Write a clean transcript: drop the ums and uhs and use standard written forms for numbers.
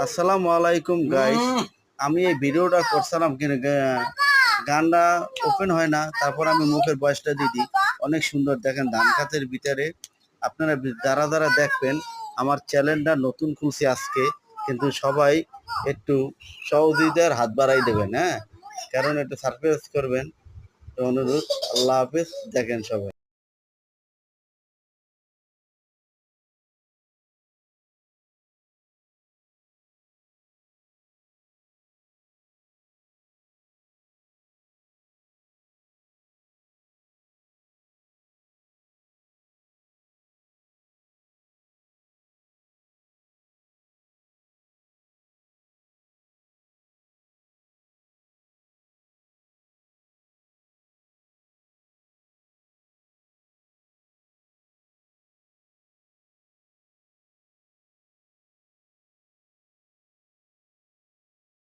আসসালামু আলাইকুম গাইস। আমি এই ভিডিওটা করছিলাম কিন্তু গানটা ওপেন হয় না, তারপর আমি মুখের ভয়েসটা দিয়ে দিই। অনেক সুন্দর দেখেন ধান খাতের ভিতরে। আপনারা যারা যারা দেখবেন, আমার চ্যানেলটা নতুন খুলছি আজকে, কিন্তু সবাই একটু সহযোগিতার হাত বাড়াই দেবেন, হ্যাঁ, কারণ একটু সারপ্রাইজ করবেন। তো অনুরোধ। আল্লাহ হাফেজ। দেখেন সবাই।